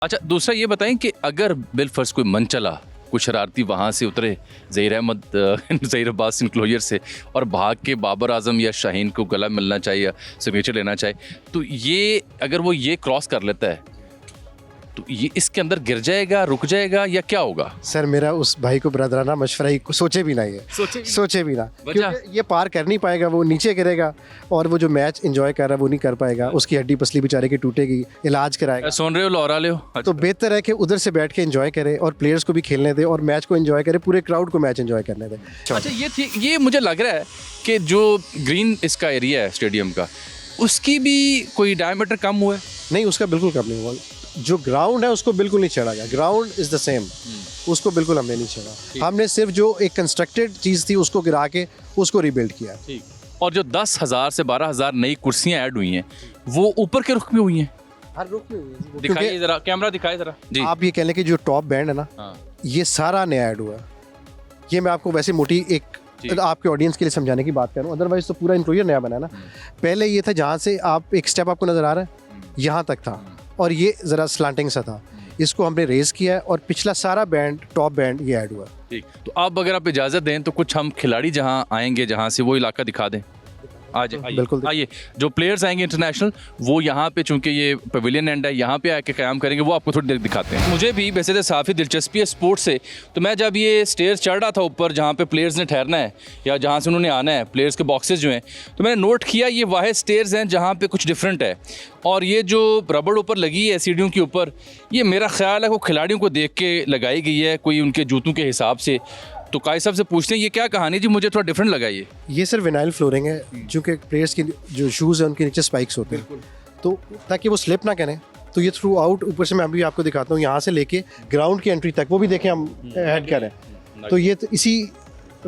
अच्छा, दूसरा ये बताएं कि अगर बिलफर्ज कोई मन चला, कुछ शरारती वहाँ से उतरे ज़हीर अहमद ज़हीर अब्बास इनक्लोजर से और भाग के बाबर आजम या शाहीन को गला मिलना चाहिए या सिग्नेचर लेना चाहिए, तो ये अगर वो ये क्रॉस कर लेता है तो ये इसके अंदर गिर जाएगा, रुक जाएगा या क्या होगा? सर मेरा उस भाई को ब्रदराना मशवरा ही सोचे भी ना, ये सोचे भी ना, क्योंकि ये पार कर नहीं पाएगा, वो नीचे गिरेगा और वो जो मैच एंजॉय कर रहा है वो नहीं कर पाएगा, उसकी हड्डी पसली बेचारे की टूटेगी, इलाज कराएगा। सुन रहे हो, लौरा ले हो? तो बेहतर है कि उधर से बैठ के एंजॉय करे और प्लेयर्स को भी खेलने दे और मैच को एंजॉय करे, पूरे क्राउड को मैच एंजॉय करने दे। अच्छा, ये मुझे लग रहा है कि जो ग्रीन इसका एरिया है स्टेडियम का, उसकी भी कोई डायमीटर कम हुआ है? नहीं, उसका बिल्कुल कम नहीं हुआ। जो ग्राउंड है उसको बिल्कुल नहीं छेड़ा गया, ग्राउंड इज़ द सेम, उसको बिल्कुल हमने नहीं छेड़ा। हमने सिर्फ जो एक कंस्ट्रक्टेड चीज़ थी उसको गिरा के उसको रिबिल्ड किया। ठीक। और जो 10,000 से 12,000 नई कुर्सियां ऐड हुई हैं वो ऊपर के रुख में हुई हैं? हर रुख में हुई है। दिखाइए जरा, कैमरा दिखाए जरा जी। आप ये कह लें कि जो टॉप बैंड है ना, ये सारा नया ऐड हुआ है। ये मैं आपको वैसे मोटी एक आपके ऑडियंस के लिए समझाने की बात कर रहा हूँ, अदरवाइज तो पूरा इंक्लोजर नया बना है ना। पहले ये था जहाँ से आप एक स्टेप आपको नज़र आ रहा है यहाँ तक था और ये ज़रा स्लांटिंग सा था, इसको हमने रेज किया है और पिछला सारा बैंड टॉप बैंड ये ऐड हुआ। ठीक, तो अब अगर आप इजाज़त दें तो कुछ हम खिलाड़ी जहाँ आएंगे, जहाँ से वो इलाका दिखा दें। आज बिल्कुल आइए, जो प्लेयर्स आएंगे इंटरनेशनल वो यहाँ पे, चूंकि ये पवेलियन एंड है, यहाँ पे आके क़याम करेंगे, वो आपको थोड़ी देर दिखाते हैं। मुझे भी वैसे तो काफ़ी दिलचस्पी है स्पोर्ट्स से, तो मैं जब ये स्टेयर्स चढ़ रहा था ऊपर जहाँ पे प्लेयर्स ने ठहरना है या जहाँ से उन्होंने आना है, प्लेयर्स के बॉक्सेस जो हैं, तो मैंने नोट किया ये वाहिद स्टेयर्स हैं जहाँ पे कुछ डिफरेंट है। और ये जो रबड़ ऊपर लगी है सीढ़ियों के ऊपर, ये मेरा ख्याल है वो खिलाड़ियों को देख के लगाई गई है, कोई उनके जूतों के हिसाब से। तो काई साहब से पूछते हैं ये क्या कहानी जी, मुझे थोड़ा डिफरेंट लगा ये सिर्फ विनाइल फ्लोरिंग है, चूँकि प्लेयर्स की जो शूज़ हैं उनके नीचे स्पाइक्स होते हैं, तो ताकि वो स्लिप ना करें, तो ये थ्रू आउट ऊपर से मैं अभी आपको दिखाता हूँ, यहाँ से लेके ग्राउंड की एंट्री तक वो भी देखें हम ऐड करें, तो ये तो इसी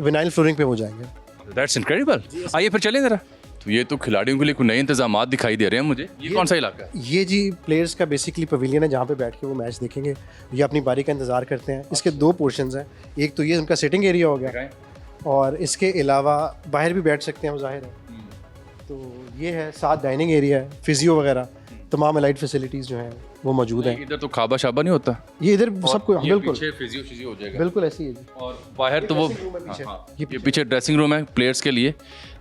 विनाइल फ्लोरिंग पे हो जाएंगे। That's incredible. आइए फिर चलें ज़रा। तो ये तो खिलाड़ियों के लिए कुछ नए इंतजामात दिखाई दे रहे हैं मुझे। ये कौन सा इलाका है? ये जी प्लेयर्स का बेसिकली पवेलियन है जहाँ पे बैठ के वो मैच देखेंगे, ये अपनी बारी का इंतज़ार करते हैं। इसके दो पोर्शंस हैं, एक तो ये उनका सिटिंग एरिया हो गया और इसके अलावा बाहर भी बैठ सकते हैं, वो जाहिर है। तो ये है, साथ डाइनिंग एरिया है, फिजियो वगैरह तमाम अलाइड फैसिलिटीज़ जो हैं वो मौजूद हैं। इधर तो खाबा शाबा नहीं होता, ये इधर सबको बिल्कुल फिजियो हो जाएगा, बिल्कुल ऐसी है जी। और बाहर तो वो ये पीछे ड्रेसिंग रूम है प्लेयर्स के लिए,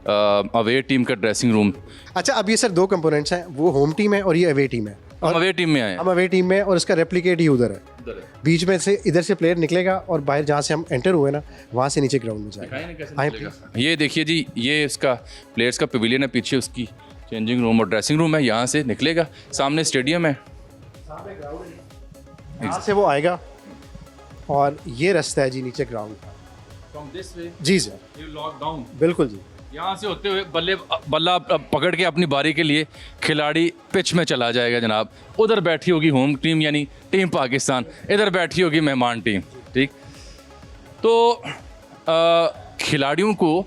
अवे टीम का ड्रेसिंग रूम। अच्छा, अब ये सर दो कंपोनेंट्स हैं, वो होम टीम है और ये अवे टीम है। हम अवे टीम में आए, हम अवे टीम में, और इसका रेप्लिकेट ही उधर है। बीच में से इधर से प्लेयर निकलेगा और बाहर जहाँ से हम एंटर हुए ना वहाँ से नीचे ग्राउंड में जाएगा। ये देखिए जी, ये इसका प्लेयर्स का पवेलियन है, पीछे उसकी चेंजिंग रूम और ड्रेसिंग रूम है, यहाँ से निकलेगा, सामने स्टेडियम है, यहाँ से वो आएगा और ये रास्ता है जी नीचे ग्राउंड का। जी सर, बिल्कुल जी। यहाँ से होते हुए बल्ला पकड़ के अपनी बारी के लिए खिलाड़ी पिच में चला जाएगा जनाब। उधर बैठी होगी होम टीम यानी टीम पाकिस्तान, इधर बैठी होगी मेहमान टीम। ठीक, तो खिलाड़ियों को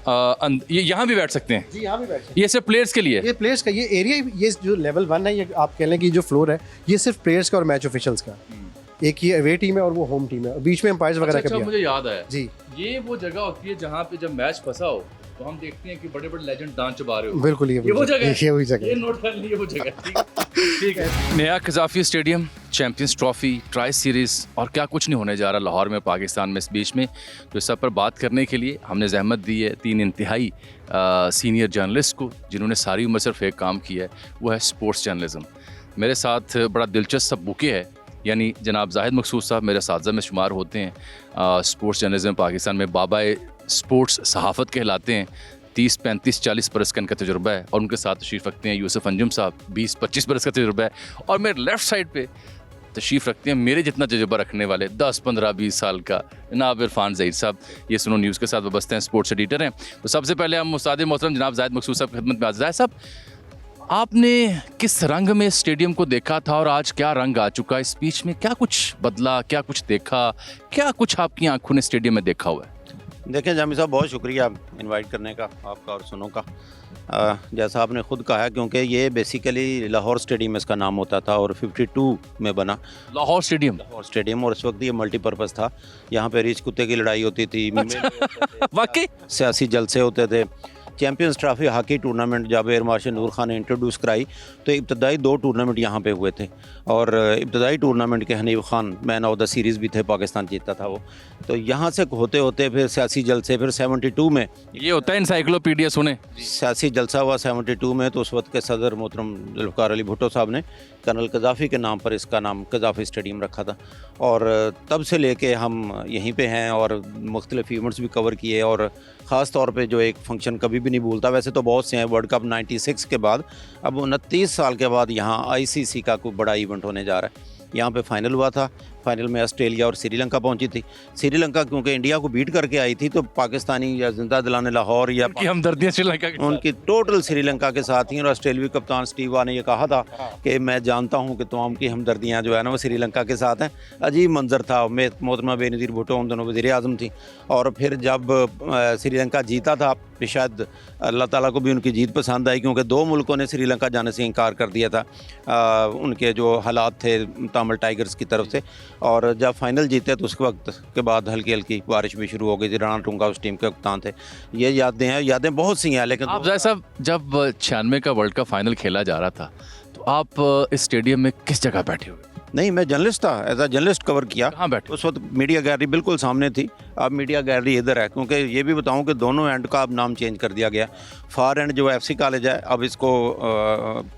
ये यहाँ भी बैठ सकते हैं जी, यहाँ भी बैठ सकते हैं। ये सिर्फ प्लेयर्स के लिए, ये प्लेयर्स का ये एरिया, ये जो लेवल 1 है, ये आप कह लें कि जो फ्लोर है ये सिर्फ प्लेयर्स का और मैच ऑफिशियल्स का। एक ये अवे टीम है और वो होम टीम है, बीच में एम्पायर्स वगैरह का भी है। मुझे याद आया जी, ये वो जगह होती है जहाँ पे जब मैच फंसा हो तो हम देखते हैं कि बड़े बड़े लेजेंड डांस चबा रहे हो। बिल्कुल, ये वो जगह है, ये वही जगह है, ये नोट कर लिए वो जगह। ठीक है। नया Gaddafi stadium, champions trophy, tri series और क्या कुछ नहीं होने जा रहा लाहौर में, पाकिस्तान में। इस बीच में तो इस सब पर बात करने के लिए हमने ज़हमत दी है 3 इंतहाई सीनियर जर्नलिस्ट को, जिन्होंने सारी उम्र सिर्फ एक काम किया है, वो है स्पोर्ट्स जर्नलिज़म। मेरे साथ बड़ा दिलचस्प बुके है, यानी जनाब जाहिद मकसूद साहब मेरे साथी में शुमार होते हैं। स्पोर्ट्स जर्नलिज्म पाकिस्तान में बाबाए स्पोर्ट्स सहाफ़त कहलाते हैं। 30, 35, 40 बरस का इनका तजुर्बा है और उनके साथ तशरीफ़ रखते हैं यूसुफ अंजुम साहब, 20, 25 बरस का तजुर्बा है। और मेरे लेफ़्ट साइड पे तशरीफ़ रखते हैं मेरे जितना तजुर्बा रखने वाले 10, 15, 20 साल का जनाब इरफान ज़हीर साहब, ये सुनो न्यूज़ के साथ वाबस्ते हैं, स्पोर्ट्स एडिटर हैं। तो सबसे पहले हम उस्ताद मोहतरम जनाब जाहिद मकसूद साहब की खिदमत में। जाहिद साहब, आपने किस रंग में स्टेडियम को देखा था और आज क्या रंग आ चुका है? इस बीच में क्या कुछ बदला, क्या कुछ देखा, क्या कुछ आपकी आंखों ने स्टेडियम में देखा हुआ है? देखें जामी साहब, बहुत शुक्रिया इनवाइट करने का आपका और सुनो का। जैसा आपने ख़ुद कहा, क्योंकि ये बेसिकली लाहौर स्टेडियम इसका नाम होता था और 52 में बना लाहौर स्टेडियम, और इस वक्त ये मल्टीपर्पज़ था। यहाँ पे रीछ कुत्ते की लड़ाई होती थी, वाकई सियासी जलसे होते थे, चैम्पियंस ट्रॉफी हॉकी टूर्नामेंट जब एयर मार्शल नूर खान ने इंट्रोड्यूस कराई तो इब्तदाई 2 टूर्नामेंट यहाँ पे हुए थे और इब्तदाई टूर्नामेंट के Hanif Khan man of the series भी थे, पाकिस्तान जीता था वो। तो यहाँ से होते होते फिर सियासी जलसे, फिर 72 में ये होता है इंसाइक्लोपीडिया सुने। सियासी जलसा हुआ 72 में, तो उस वक्त के सदर मोहतरम जुल्फ़िकार अली भुट्टो साहब ने कर्नल कज़ाफ़ी के नाम पर इसका नाम कज़ाफ़ी स्टेडियम रखा था और तब से लेके हम यहीं पे हैं और मुख्तलिफ इवेंट्स भी कवर किए और ख़ास तौर पे जो एक फंक्शन कभी भी नहीं भूलता, वैसे तो बहुत से हैं। वर्ल्ड कप 96 के बाद अब 29 साल के बाद यहाँ ICC का कोई बड़ा इवेंट होने जा रहा है। यहाँ पे फाइनल हुआ था, फाइनल में ऑस्ट्रेलिया और श्रीलंका पहुंची थी। श्रीलंका क्योंकि इंडिया को बीट करके आई थी तो पाकिस्तानी या जिंदा दिलाने लाहौर या उनकी हमदर्दियां श्रीलंका के उनकी टोटल श्रीलंका के साथ ही। और ऑस्ट्रेलियावी कप्तान स्टीव वाह ने ये कहा था कि मैं जानता हूं कि तमाम की हमदर्दियां जो है ना वो श्रीलंका के साथ हैं। अजीब मंजर था। मोहतरमा बेनज़ीर भुट्टो उन दोनों वज़ीर आज़म थी और फिर जब श्रीलंका जीता था तो शायद अल्लाह ताला को भी उनकी जीत पसंद आई क्योंकि 2 मुल्कों ने श्रीलंका जाने से इनकार कर दिया था उनके जो हालात थे तमिल टाइगर्स की तरफ से। और जब फाइनल जीते तो उसके वक्त के बाद हल्की हल्की बारिश भी शुरू हो गई थी। राणा टूंगा उस टीम के कप्तान थे। ये यादें बहुत सी हैं। लेकिन आप साहब जब 96 का वर्ल्ड कप फाइनल खेला जा रहा था तो आप इस स्टेडियम में किस जगह बैठे हुए? नहीं, मैं जर्नलिस्ट था, एज अ जर्नलिस्ट कवर किया। कहाँ बैठे? उस वक्त मीडिया गैलरी बिल्कुल सामने थी। अब मीडिया गैलरी इधर है क्योंकि ये भी बताऊं कि दोनों एंड का अब नाम चेंज कर दिया गया। फार एंड जो FC कॉलेज है अब इसको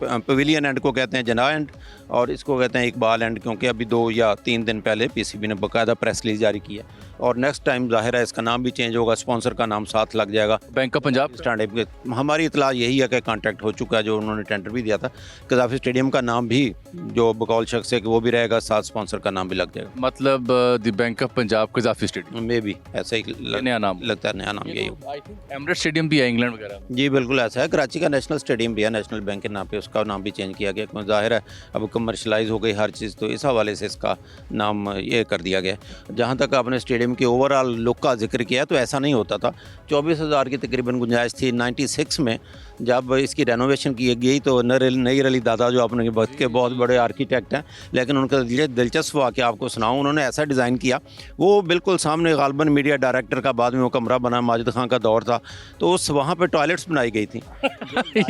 पवेलियन एंड को कहते हैं जना एंड और इसको कहते हैं इकबाल एंड, क्योंकि अभी 2 या 3 दिन पहले PCB ने बाकायदा प्रेस रिलीज जारी किया और नेक्स्ट टाइम ज़ाहिर है इसका नाम भी चेंज होगा, स्पॉन्सर का नाम साथ लग जाएगा bank of Punjab stand up. हमारी इतला यही है कि कॉन्टैक्ट हो चुका है, जो उन्होंने टेंडर भी दिया था। कज़ाफ़ी स्टेडियम का नाम भी जो बकौल शख्स है कि वो भी रहेगा, साथ स्पॉन्सर का नाम भी लग जाएगा। मतलब the bank of Punjab Gaddafi stadium में भी ऐसा ही नया नाम लगता है, नया नाम यही हो। एमरेट्स स्टेडियम भी है इंग्लैंड वगैरह। जी बिल्कुल ऐसा है। कराची का नेशनल स्टेडियम भी है, नेशनल बैंक के नाम पे उसका नाम भी चेंज किया गया क्योंकि ज़ाहिर है अब कमर्शलाइज हो गई हर चीज़, तो इस हवाले से इसका नाम ये कर दिया गया। जहाँ तक आपने स्टेडियम के ओवरऑल लुक का जिक्र किया तो ऐसा नहीं होता था। 24,000 की तकरीबन गुंजाइश थी। 96 में जब इसकी रेनोवेशन की गई तो नईर अली दादा जो अपने वक्त के बहुत बड़े आर्किटेक्ट हैं, लेकिन उनका दिलचस्प वाक़ आपको सुनाऊँ, उन्होंने ऐसा डिज़ाइन किया वो बिल्कुल सामने गालबन मीडिया डायरेक्टर का बाद में वो कमरा बना, माजिद खान का दौर था, तो उस वहाँ पर टॉयलेट्स बनाई गई थी।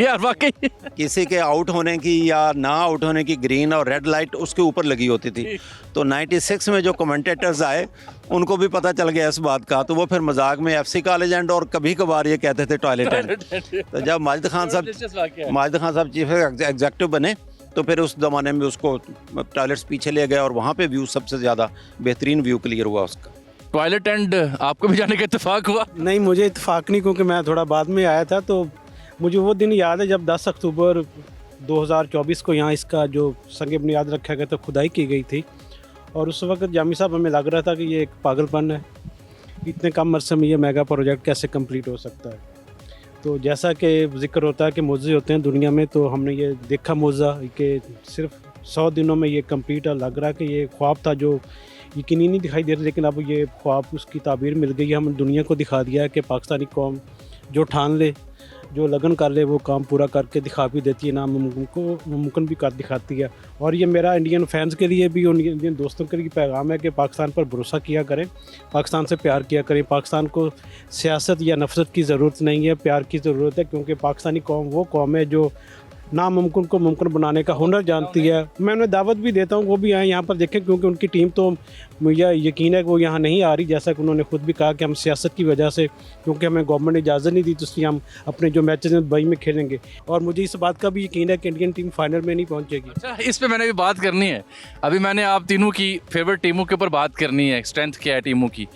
यार वाकई किसी के आउट होने की या ना आउट होने की ग्रीन और रेड लाइट उसके ऊपर लगी होती थी। तो 96 में जो कमेंटेटर्स आए उनको भी पता चल गया इस बात का, तो वो फिर मजाक में FC कॉलेज एंड और कभी कभार ये कहते थे टॉयलेट एंड। तो जब माजिद खान साहब चीफ एग्जेक्टिव बने तो फिर उस ज़माने में उसको टॉयलेट्स पीछे ले गए और वहाँ पे व्यू सबसे ज़्यादा बेहतरीन व्यू क्लियर हुआ उसका। टॉयलेट एंड आपको भी जाने का इत्तेफाक हुआ? नहीं, मुझे इत्तेफाक नहीं क्योंकि मैं थोड़ा बाद में आया था। तो मुझे वो दिन याद है जब 10 अक्टूबर 2024 को यहाँ इसका जो संग बुनियाद रखा गया था, खुदाई की गई थी और उस वक्त जामी साहब हमें लग रहा था कि ये एक पागलपन है, इतने कम अरसे में ये मेगा प्रोजेक्ट कैसे कंप्लीट हो सकता है। तो जैसा कि जिक्र होता है कि मौजे होते हैं दुनिया में, तो हमने ये देखा मौजा कि सिर्फ 100 दिनों में ये कंप्लीट लग रहा है कि ये ख्वाब था जो यकीनी नहीं दिखाई दे रहा, लेकिन अब ये ख्वाब उसकी ताबीर मिल गई है। हम दुनिया को दिखा दिया है कि पाकिस्तानी कौम जो ठान ले, जो लगन कर ले, वो काम पूरा करके दिखा भी देती है, नामुमकिन को मुमकिन भी कर दिखाती है। और ये मेरा इंडियन फैंस के लिए भी, उन इंडियन दोस्तों के लिए पैगाम है कि पाकिस्तान पर भरोसा किया करें, पाकिस्तान से प्यार किया करें। पाकिस्तान को सियासत या नफरत की ज़रूरत नहीं है, प्यार की ज़रूरत है, क्योंकि पाकिस्तानी कौम वो कौम है जो नामुमकिन को मुमकिन बनाने का हुनर जानती है। मैं उन्हें दावत भी देता हूँ वो भी आए यहाँ पर देखें, क्योंकि उनकी टीम तो मुझे यकीन है कि वो यहाँ नहीं आ रही, जैसा कि उन्होंने खुद भी कहा कि हम सियासत की वजह से, क्योंकि हमें गवर्नमेंट ने इजाज़त नहीं दी, तो इसलिए हम अपने जो मैचेस हैं दुबई में खेलेंगे। और मुझे इस बात का भी यकीन है कि इंडियन टीम फाइनल में नहीं पहुँचेगी। अच्छा, इस पर मैंने भी बात करनी है। अभी मैंने आप तीनों की फेवरेट टीमों के ऊपर बात करनी है, स्ट्रेंथ क्या है टीमों की।